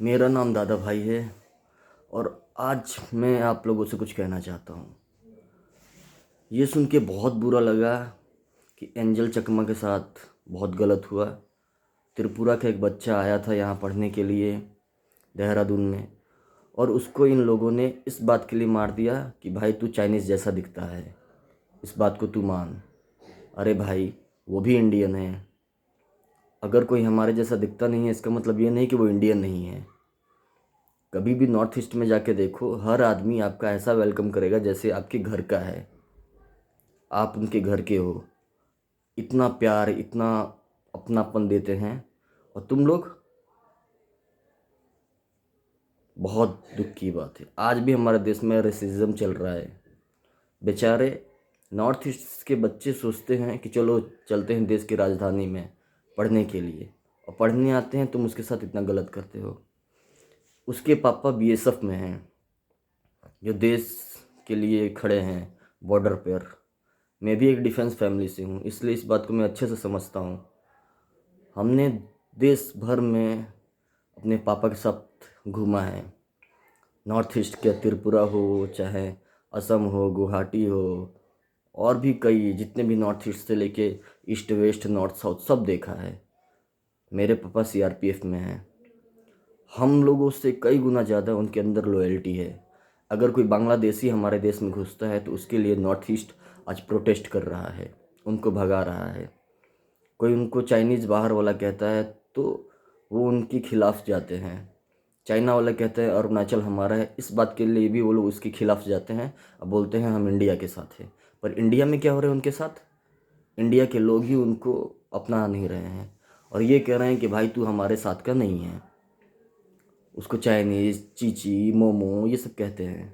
मेरा नाम दादा भाई है और आज मैं आप लोगों से कुछ कहना चाहता हूँ। ये सुन के बहुत बुरा लगा कि एंजल चकमा के साथ बहुत गलत हुआ। त्रिपुरा का एक बच्चा आया था यहाँ पढ़ने के लिए देहरादून में, और उसको इन लोगों ने इस बात के लिए मार दिया कि भाई तू चाइनीज़ जैसा दिखता है, इस बात को तू मान। अरे भाई, वो भी इंडियन है। अगर कोई हमारे जैसा दिखता नहीं है इसका मतलब ये नहीं कि वो इंडियन नहीं है। कभी भी नॉर्थ ईस्ट में जाके देखो, हर आदमी आपका ऐसा वेलकम करेगा जैसे आपके घर का है, आप उनके घर के हो। इतना प्यार, इतना अपनापन देते हैं। और तुम लोग, बहुत दुख की बात है, आज भी हमारे देश में रेसिज्म चल रहा है। बेचारे नॉर्थ ईस्ट के बच्चे सोचते हैं कि चलो चलते हैं देश की राजधानी में पढ़ने के लिए, और पढ़ने आते हैं तुम उसके साथ इतना गलत करते हो। उसके पापा बीएसएफ में हैं, जो देश के लिए खड़े हैं बॉर्डर पर। मैं भी एक डिफेंस फैमिली से हूँ, इसलिए इस बात को मैं अच्छे से समझता हूँ। हमने देश भर में अपने पापा के साथ घूमा है। नॉर्थ ईस्ट के त्रिपुरा हो, चाहे असम हो, गुवाहाटी हो, और भी कई जितने भी नॉर्थ ईस्ट से लेके ईस्ट वेस्ट नॉर्थ साउथ सब देखा है। मेरे पापा सीआरपीएफ में हैं। हम लोगों से कई गुना ज़्यादा उनके अंदर लॉयल्टी है। अगर कोई बांग्लादेशी हमारे देश में घुसता है तो उसके लिए नॉर्थ ईस्ट आज प्रोटेस्ट कर रहा है, उनको भगा रहा है। कोई उनको चाइनीज़ बाहर वाला कहता है तो वो उनके खिलाफ जाते हैं। चाइना वाला कहता है अरुणाचल हमारा है, इस बात के लिए भी वो लोग उसके खिलाफ जाते हैं। अब बोलते हैं हम इंडिया के साथ हैं, पर इंडिया में क्या हो रहा है उनके साथ? इंडिया के लोग ही उनको अपना नहीं रहे हैं और ये कह रहे हैं कि भाई तू हमारे साथ का नहीं है। उसको चाइनीज़, चीची, मोमो ये सब कहते हैं,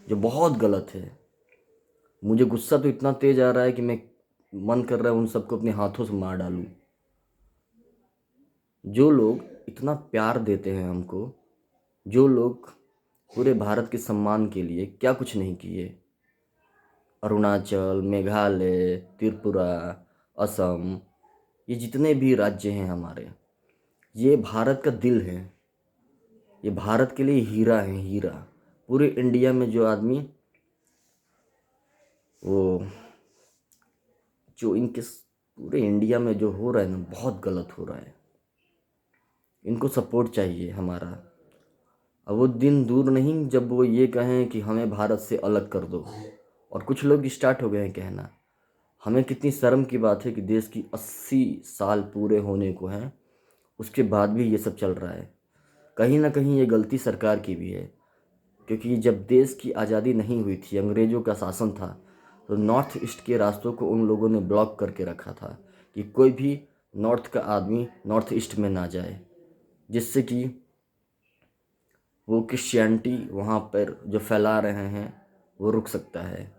जो बहुत गलत है। मुझे गुस्सा तो इतना तेज आ रहा है कि मैं मन कर रहा है उन सबको अपने हाथों से मार डालूं। जो लोग इतना प्यार देते हैं हमको, जो लोग पूरे भारत के सम्मान के लिए क्या कुछ नहीं किए। अरुणाचल, मेघालय, त्रिपुरा, असम, ये जितने भी राज्य हैं हमारे, ये भारत का दिल है। ये भारत के लिए हीरा है, हीरा। पूरे इंडिया में जो आदमी, वो जो इनके पूरे इंडिया में जो हो रहा है ना, बहुत गलत हो रहा है। इनको सपोर्ट चाहिए हमारा। अब वो दिन दूर नहीं जब वो ये कहें कि हमें भारत से अलग कर दो। और कुछ लोग स्टार्ट हो गए हैं कहना। हमें कितनी शर्म की बात है कि देश की 80 साल पूरे होने को हैं, उसके बाद भी ये सब चल रहा है। कहीं ना कहीं ये गलती सरकार की भी है, क्योंकि जब देश की आज़ादी नहीं हुई थी, अंग्रेज़ों का शासन था, तो नॉर्थ ईस्ट के रास्तों को उन लोगों ने ब्लॉक करके रखा था कि कोई भी नॉर्थ का आदमी नॉर्थ ईस्ट में ना जाए, जिससे कि वो क्रिश्चियनिटी वहाँ पर जो फैला रहे हैं वो रुक सकता है।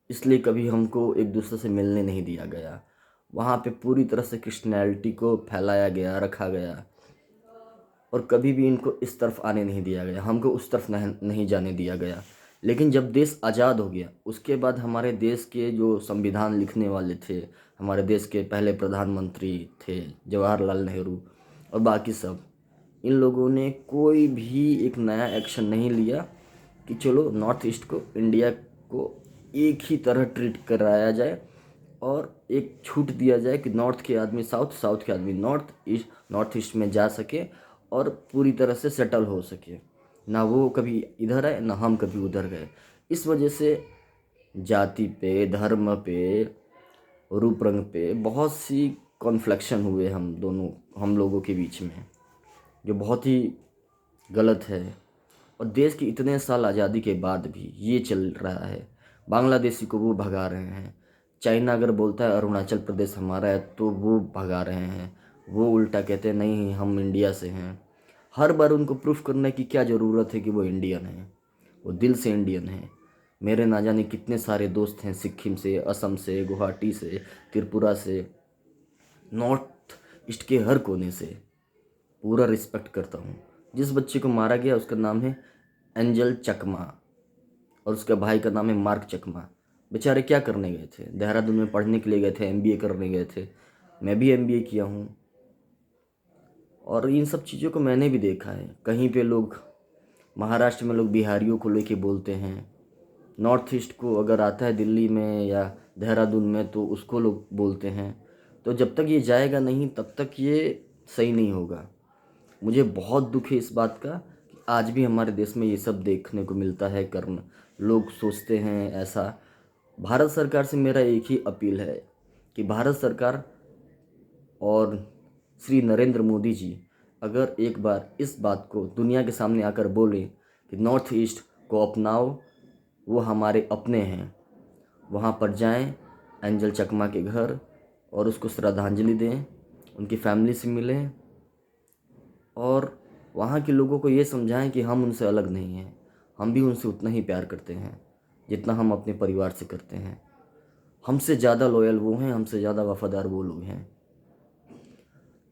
इसलिए कभी हमको एक दूसरे से मिलने नहीं दिया गया। वहाँ पे पूरी तरह से क्रिश्चियनिटी को फैलाया गया, रखा गया, और कभी भी इनको इस तरफ आने नहीं दिया गया, हमको उस तरफ नहीं जाने दिया गया। लेकिन जब देश आज़ाद हो गया उसके बाद हमारे देश के जो संविधान लिखने वाले थे, हमारे देश के पहले प्रधानमंत्री थे जवाहरलाल नेहरू, और बाकी सब, इन लोगों ने कोई भी एक नया एक्शन नहीं लिया कि चलो नॉर्थ ईस्ट को, इंडिया को एक ही तरह ट्रीट कराया जाए, और एक छूट दिया जाए कि नॉर्थ के आदमी साउथ, साउथ के आदमी नॉर्थ ईस्ट में जा सके और पूरी तरह से सेटल हो सके। ना वो कभी इधर आए ना हम कभी उधर गए। इस वजह से जाति पे, धर्म पे, रूप रंग पे बहुत सी कॉन्फ्लिक्शन हुए हम लोगों के बीच में, जो बहुत ही गलत है। और देश की इतने साल आज़ादी के बाद भी ये चल रहा है। बांग्लादेशी को वो भगा रहे हैं। चाइना अगर बोलता है अरुणाचल प्रदेश हमारा है तो वो भगा रहे हैं। वो उल्टा कहते हैं नहीं हम इंडिया से हैं। हर बार उनको प्रूफ करने की क्या ज़रूरत है कि वो इंडियन है, वो दिल से इंडियन है। मेरे ना जाने कितने सारे दोस्त हैं, सिक्किम से, असम से, गुवाहाटी से, त्रिपुरा से, नॉर्थ ईस्ट के हर कोने से। पूरा रिस्पेक्ट करता हूँ। जिस बच्चे को मारा गया उसका नाम है एंजल चकमा, और उसका भाई का नाम है मार्क चकमा। बेचारे क्या करने गए थे? देहरादून में पढ़ने के लिए गए थे, एमबीए करने गए थे। मैं भी एमबीए किया हूँ। और इन सब चीज़ों को मैंने भी देखा है। कहीं पे लोग, महाराष्ट्र में लोग बिहारियों को लेके बोलते हैं, नॉर्थ ईस्ट को अगर आता है दिल्ली में या देहरादून में तो उसको लोग बोलते हैं। तो जब तक ये जाएगा नहीं तब तक ये सही नहीं होगा। मुझे बहुत दुख है इस बात का कि आज भी हमारे देश में ये सब देखने को मिलता है, करना लोग सोचते हैं ऐसा। भारत सरकार से मेरा एक ही अपील है कि भारत सरकार और श्री नरेंद्र मोदी जी अगर एक बार इस बात को दुनिया के सामने आकर बोले कि नॉर्थ ईस्ट को अपनाओ, वो हमारे अपने हैं, वहाँ पर जाएं एंजल चकमा के घर और उसको श्रद्धांजलि दें, उनकी फैमिली से मिलें और वहाँ के लोगों को ये समझाएं कि हम उनसे अलग नहीं हैं, हम भी उनसे उतना ही प्यार करते हैं जितना हम अपने परिवार से करते हैं। हमसे ज़्यादा लॉयल वो हैं, हमसे ज़्यादा वफ़ादार वो लोग हैं।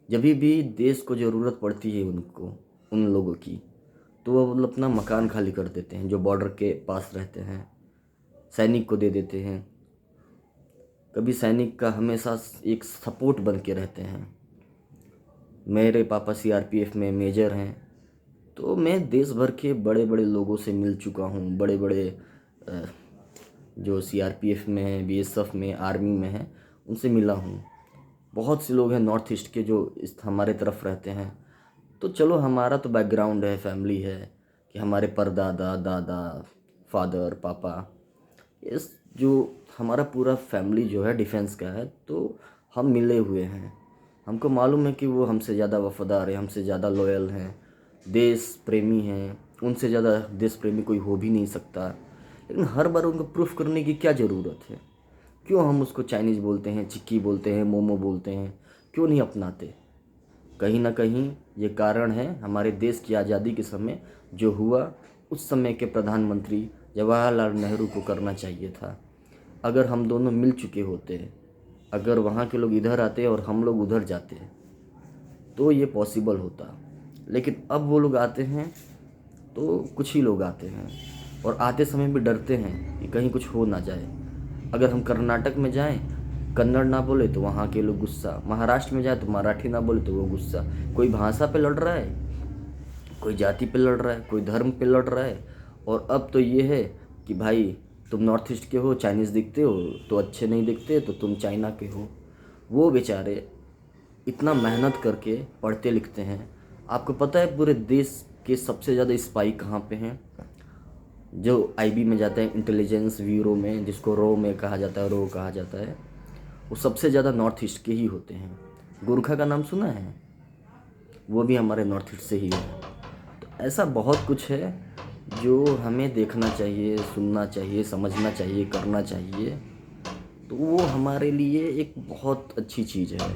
जब भी देश को ज़रूरत पड़ती है उनको, उन लोगों की, तो वो मतलब अपना मकान खाली कर देते हैं, जो बॉर्डर के पास रहते हैं, सैनिक को दे देते हैं। कभी सैनिक का हमेशा एक सपोर्ट बन के रहते हैं। मेरे पापा सीआरपीएफ में मेजर हैं, तो मैं देश भर के बड़े बड़े लोगों से मिल चुका हूँ। बड़े बड़े जो सीआरपीएफ में हैं, बीएसएफ में, आर्मी में हैं, उनसे मिला हूँ। बहुत से लोग हैं नॉर्थ ईस्ट के जो इस हमारे तरफ रहते हैं। तो चलो हमारा तो बैकग्राउंड है, फैमिली है कि हमारे परदादा, दादा, फादर, पापा, इस जो हमारा पूरा फैमिली जो है डिफेंस का है, तो हम मिले हुए हैं। हमको मालूम है कि वो हमसे ज़्यादा वफ़ादार है, हमसे ज़्यादा लॉयल हैं, देश प्रेमी हैं। उनसे ज़्यादा देश प्रेमी कोई हो भी नहीं सकता। लेकिन हर बार उनको प्रूफ करने की क्या ज़रूरत है? क्यों हम उसको चाइनीज़ बोलते हैं, चिक्की बोलते हैं, मोमो बोलते हैं, क्यों नहीं अपनाते? कहीं ना कहीं ये कारण है हमारे देश की आज़ादी के समय जो हुआ, उस समय के प्रधानमंत्री जवाहरलाल नेहरू को करना चाहिए था। अगर हम दोनों मिल चुके होते, अगर वहाँ के लोग इधर आते और हम लोग उधर जाते, तो ये पॉसिबल होता। लेकिन अब वो लोग आते हैं तो कुछ ही लोग आते हैं और आते समय भी डरते हैं कि कहीं कुछ हो ना जाए। अगर हम कर्नाटक में जाएं, कन्नड़ ना बोले तो वहाँ के लोग गुस्सा, महाराष्ट्र में जाए तो मराठी ना बोले तो वो गुस्सा। कोई भाषा पे लड़ रहा है, कोई जाति पे लड़ रहा है, कोई धर्म पे लड़ रहा है। और अब तो ये है कि भाई तुम नॉर्थ ईस्ट के हो, चाइनीज़ दिखते हो तो अच्छे नहीं दिखते, तो तुम चाइना के हो। वो बेचारे इतना मेहनत करके पढ़ते लिखते हैं। आपको पता है पूरे देश के सबसे ज़्यादा स्पाई कहाँ पे हैं? जो आईबी में जाते हैं, इंटेलिजेंस ब्यूरो में, जिसको रो में कहा जाता है, रो कहा जाता है, वो सबसे ज़्यादा नॉर्थ ईस्ट के ही होते हैं। गोरखा का नाम सुना है? वो भी हमारे नॉर्थ ईस्ट से ही है। तो ऐसा बहुत कुछ है जो हमें देखना चाहिए, सुनना चाहिए, समझना चाहिए, करना चाहिए। तो वो हमारे लिए एक बहुत अच्छी चीज़ है।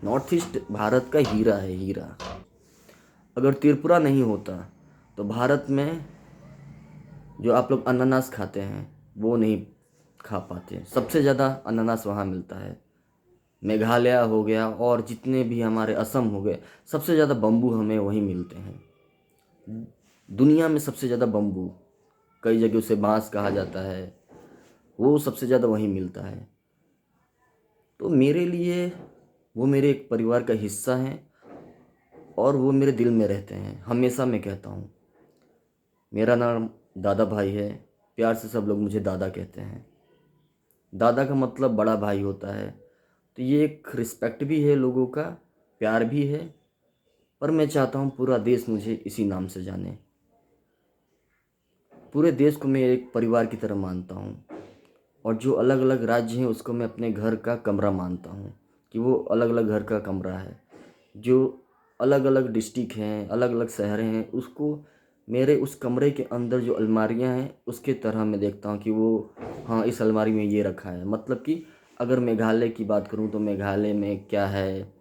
नॉर्थ ईस्ट भारत का हीरा है, हीरा। अगर त्रिपुरा नहीं होता तो भारत में जो आप लोग अनानास खाते हैं वो नहीं खा पाते। सबसे ज़्यादा अनानास वहाँ मिलता है। मेघालय हो गया और जितने भी हमारे असम हो गए, सबसे ज़्यादा बम्बू हमें वहीं मिलते हैं। दुनिया में सबसे ज़्यादा बम्बू, कई जगहों से बांस कहा जाता है, वो सबसे ज़्यादा वहीं मिलता है। तो मेरे लिए वो मेरे एक परिवार का हिस्सा हैं और वो मेरे दिल में रहते हैं। हमेशा मैं कहता हूँ, मेरा नाम दादा भाई है, प्यार से सब लोग मुझे दादा कहते हैं। दादा का मतलब बड़ा भाई होता है। तो ये एक रिस्पेक्ट भी है, लोगों का प्यार भी है। पर मैं चाहता हूँ पूरा देश मुझे इसी नाम से जाने। पूरे देश को मैं एक परिवार की तरह मानता हूँ और जो अलग अलग राज्य हैं उसको मैं अपने घर का कमरा मानता हूँ कि वो अलग अलग घर का कमरा है। जो अलग अलग डिस्ट्रिक्ट हैं, अलग अलग शहरें हैं, उसको मेरे उस कमरे के अंदर जो अलमारियाँ हैं उसके तरह मैं देखता हूँ कि वो, हाँ, इस अलमारी में ये रखा है। मतलब कि अगर मेघालय की बात करूँ तो मेघालय में क्या है,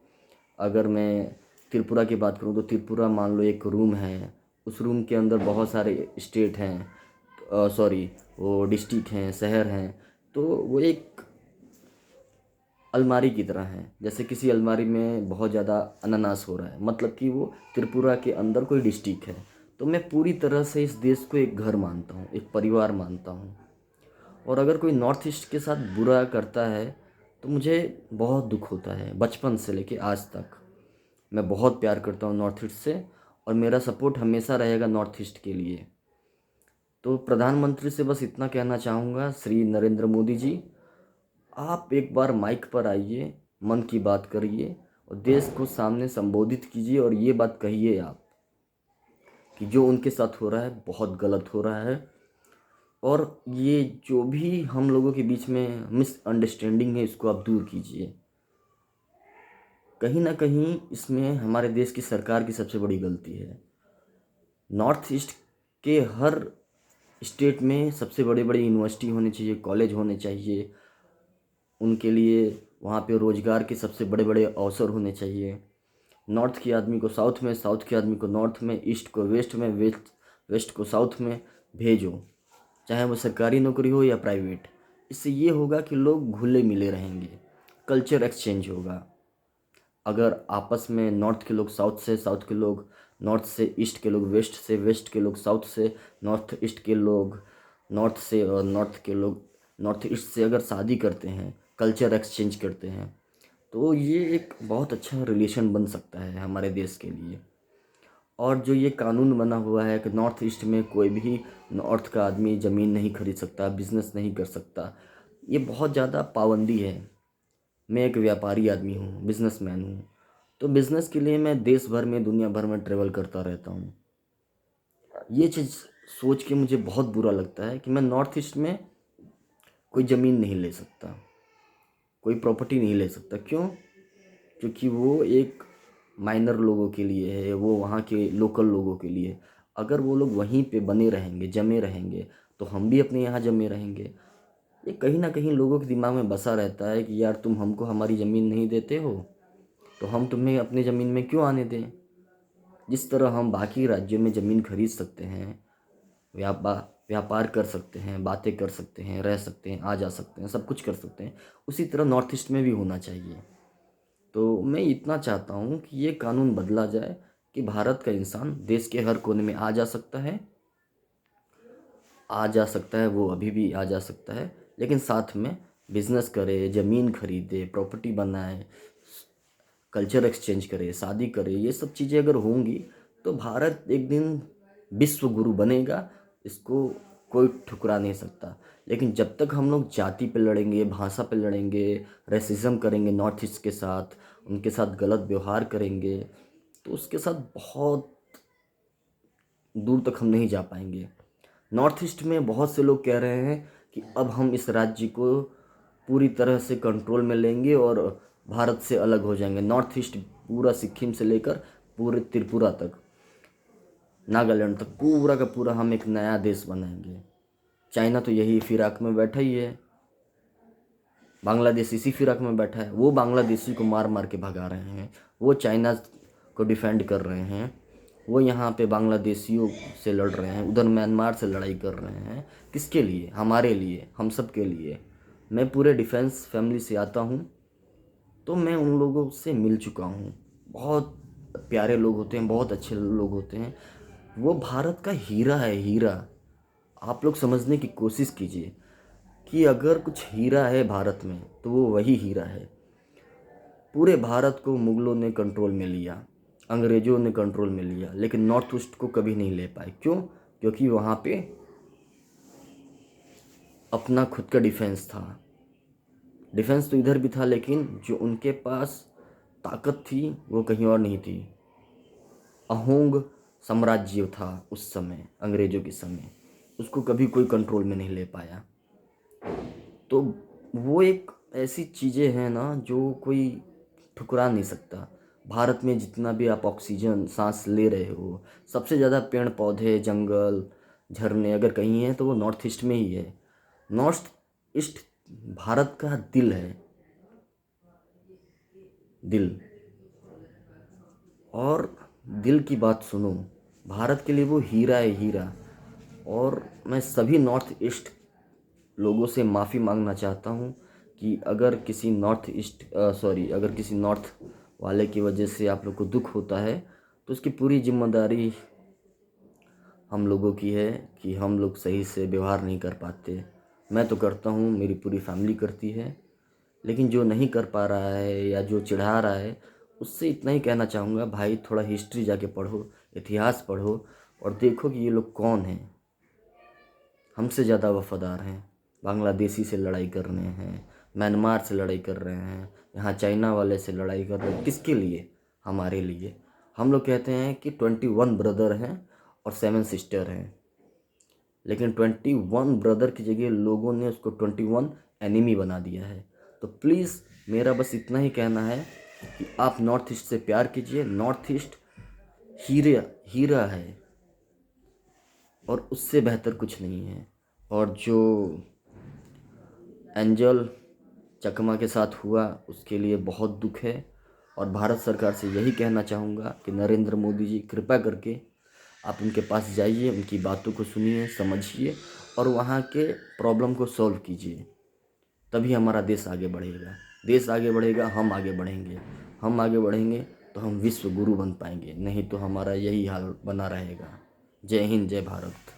अगर मैं त्रिपुरा की बात करूँ तो त्रिपुरा मान लो एक रूम है, उस रूम के अंदर बहुत सारे स्टेट हैं, सॉरी, वो डिस्ट्रिक्ट हैं, शहर हैं। तो वो एक अलमारी की तरह है। जैसे किसी अलमारी में बहुत ज़्यादा अनानास हो रहा है, मतलब कि वो त्रिपुरा के अंदर कोई डिस्ट्रिक्ट है। तो मैं पूरी तरह से इस देश को एक घर मानता हूँ, एक परिवार मानता हूँ। और अगर कोई नॉर्थ ईस्ट के साथ बुरा करता है तो मुझे बहुत दुख होता है, बचपन से लेके आज तक। मैं बहुत प्यार करता हूँ नॉर्थ ईस्ट से, और मेरा सपोर्ट हमेशा रहेगा नॉर्थ ईस्ट के लिए। तो प्रधानमंत्री से बस इतना कहना चाहूँगा, श्री नरेंद्र मोदी जी, आप एक बार माइक पर आइए, मन की बात करिए और देश को सामने संबोधित कीजिए, और ये बात कहिए आप कि जो उनके साथ हो रहा है बहुत गलत हो रहा है, और ये जो भी हम लोगों के बीच में मिसअंडरस्टैंडिंग है इसको आप दूर कीजिए। कहीं ना कहीं इसमें हमारे देश की सरकार की सबसे बड़ी गलती है। नॉर्थ ईस्ट के हर स्टेट में सबसे बड़े बड़े यूनिवर्सिटी होने चाहिए, कॉलेज होने चाहिए, उनके लिए वहाँ पे रोज़गार के सबसे बड़े बड़े अवसर होने चाहिए। नॉर्थ के आदमी को साउथ में, साउथ के आदमी को नॉर्थ में, ईस्ट को वेस्ट में, वेस्ट को साउथ में भेजो, चाहे वो सरकारी नौकरी हो या प्राइवेट। इससे ये होगा कि लोग घुले मिले रहेंगे, कल्चर एक्सचेंज होगा। अगर आपस में नॉर्थ के लोग साउथ से, साउथ के लोग नॉर्थ से, ईस्ट के लोग वेस्ट से, वेस्ट के लोग साउथ से, नॉर्थ ईस्ट के लोग नॉर्थ से, और नॉर्थ के लोग नॉर्थ ईस्ट से अगर शादी करते हैं, कल्चर एक्सचेंज करते हैं, तो ये एक बहुत अच्छा रिलेशन बन सकता है हमारे देश के लिए। और जो ये कानून बना हुआ है कि नॉर्थ ईस्ट में कोई भी नॉर्थ का आदमी ज़मीन नहीं खरीद सकता, बिज़नेस नहीं कर सकता, ये बहुत ज़्यादा पाबंदी है। मैं एक व्यापारी आदमी हूँ, बिजनेसमैन हूँ, तो बिज़नेस के लिए मैं देश भर में, दुनिया भर में ट्रेवल करता रहता हूँ। ये चीज़ सोच के मुझे बहुत बुरा लगता है कि मैं नॉर्थ ईस्ट में कोई ज़मीन नहीं ले सकता, कोई प्रॉपर्टी नहीं ले सकता। क्यों? क्योंकि वो एक माइनर लोगों के लिए है, वो वहाँ के लोकल लोगों के लिए। अगर वो लोग वहीं पे बने रहेंगे, जमे रहेंगे, तो हम भी अपने यहाँ जमे रहेंगे। ये कहीं ना कहीं लोगों के दिमाग में बसा रहता है कि यार तुम हमको हमारी ज़मीन नहीं देते हो, तो हम तुम्हें अपनी ज़मीन में क्यों आने दें। जिस तरह हम बाकी राज्यों में ज़मीन खरीद सकते हैं, व्यापार कर सकते हैं, बातें कर सकते हैं, रह सकते हैं, आ जा सकते हैं, सब कुछ कर सकते हैं, उसी तरह नॉर्थ ईस्ट में भी होना चाहिए। तो मैं इतना चाहता हूँ कि ये कानून बदला जाए कि भारत का इंसान देश के हर कोने में आ जा सकता है, वो अभी भी आ जा सकता है, लेकिन साथ में बिजनेस करे, ज़मीन खरीदे, प्रॉपर्टी बनाए, कल्चर एक्सचेंज करे, शादी करे। ये सब चीज़ें अगर होंगी तो भारत एक दिन विश्व गुरु बनेगा, इसको कोई ठुकरा नहीं सकता। लेकिन जब तक हम लोग जाति पे लड़ेंगे, भाषा पे लड़ेंगे, रेसिज्म करेंगे नॉर्थ ईस्ट के साथ, उनके साथ गलत व्यवहार करेंगे, तो उसके साथ बहुत दूर तक हम नहीं जा पाएंगे। नॉर्थ ईस्ट में बहुत से लोग कह रहे हैं कि अब हम इस राज्य को पूरी तरह से कंट्रोल में लेंगे और भारत से अलग हो जाएंगे। नॉर्थ ईस्ट पूरा सिक्किम से लेकर पूरे त्रिपुरा तक, नागालैंड तक, पूरा का पूरा हम एक नया देश बनाएंगे। चाइना तो यही फिराक में बैठा ही है, बांग्लादेश इसी फिराक में बैठा है। वो बांग्लादेशी को मार मार के भगा रहे हैं, वो चाइना को डिफेंड कर रहे हैं, वो यहाँ पे बांग्लादेशियों से लड़ रहे हैं, उधर म्यांमार से लड़ाई कर रहे हैं। किसके लिए? हमारे लिए, हम सब के लिए। मैं पूरे डिफेंस फैमिली से आता हूँ, तो मैं उन लोगों से मिल चुका हूँ। बहुत प्यारे लोग होते हैं, बहुत अच्छे लोग होते हैं। वो भारत का हीरा है, हीरा। आप लोग समझने की कोशिश कीजिए कि अगर कुछ हीरा है भारत में तो वो वही हीरा है। पूरे भारत को मुगलों ने कंट्रोल में लिया, अंग्रेज़ों ने कंट्रोल में लिया, लेकिन नॉर्थ ईस्ट को कभी नहीं ले पाए। क्यों? क्योंकि वहाँ पे अपना खुद का डिफेंस था। डिफेंस तो इधर भी था, लेकिन जो उनके पास ताकत थी वो कहीं और नहीं थी। अहोंग साम्राज्य था उस समय, अंग्रेज़ों के समय, उसको कभी कोई कंट्रोल में नहीं ले पाया। तो वो एक ऐसी चीज़ें हैं ना जो कोई ठुकरा नहीं सकता। भारत में जितना भी आप ऑक्सीजन सांस ले रहे हो, सबसे ज़्यादा पेड़ पौधे, जंगल, झरने अगर कहीं हैं तो वो नॉर्थ ईस्ट में ही है। नॉर्थ ईस्ट भारत का दिल है, दिल। और दिल की बात सुनो, भारत के लिए वो हीरा है, हीरा। और मैं सभी नॉर्थ ईस्ट लोगों से माफ़ी मांगना चाहता हूँ कि अगर किसी अगर किसी नॉर्थ वाले की वजह से आप लोग को दुख होता है, तो उसकी पूरी जिम्मेदारी हम लोगों की है कि हम लोग सही से व्यवहार नहीं कर पाते। मैं तो करता हूँ, मेरी पूरी फैमिली करती है, लेकिन जो नहीं कर पा रहा है या जो चिढ़ा रहा है उससे इतना ही कहना चाहूँगा, भाई थोड़ा हिस्ट्री जाके पढ़ो, इतिहास पढ़ो और देखो कि ये लोग कौन हैं। हमसे ज़्यादा वफादार हैं। बांग्लादेशी से लड़ाई कर रहे हैं, म्यांमार से लड़ाई कर रहे हैं, यहाँ चाइना वाले से लड़ाई कर रहे हैं। किसके लिए? हमारे लिए। हम लोग कहते हैं कि 21 ब्रदर हैं और 7 सिस्टर हैं, लेकिन 21 ब्रदर की जगह लोगों ने उसको 21 एनिमी बना दिया है। तो प्लीज़ मेरा बस इतना ही कहना है कि आप नॉर्थ ईस्ट से प्यार कीजिए। नॉर्थ ईस्ट हीरा हीरा है और उससे बेहतर कुछ नहीं है। और जो एंजल चकमा के साथ हुआ उसके लिए बहुत दुख है। और भारत सरकार से यही कहना चाहूँगा कि नरेंद्र मोदी जी कृपा करके आप उनके पास जाइए, उनकी बातों को सुनिए, समझिए और वहाँ के प्रॉब्लम को सॉल्व कीजिए। तभी हमारा देश आगे बढ़ेगा। देश आगे बढ़ेगा, हम आगे बढ़ेंगे। हम आगे बढ़ेंगे तो हम विश्व गुरु बन पाएंगे, नहीं तो हमारा यही हाल बना रहेगा। जय हिंद, जय भारत।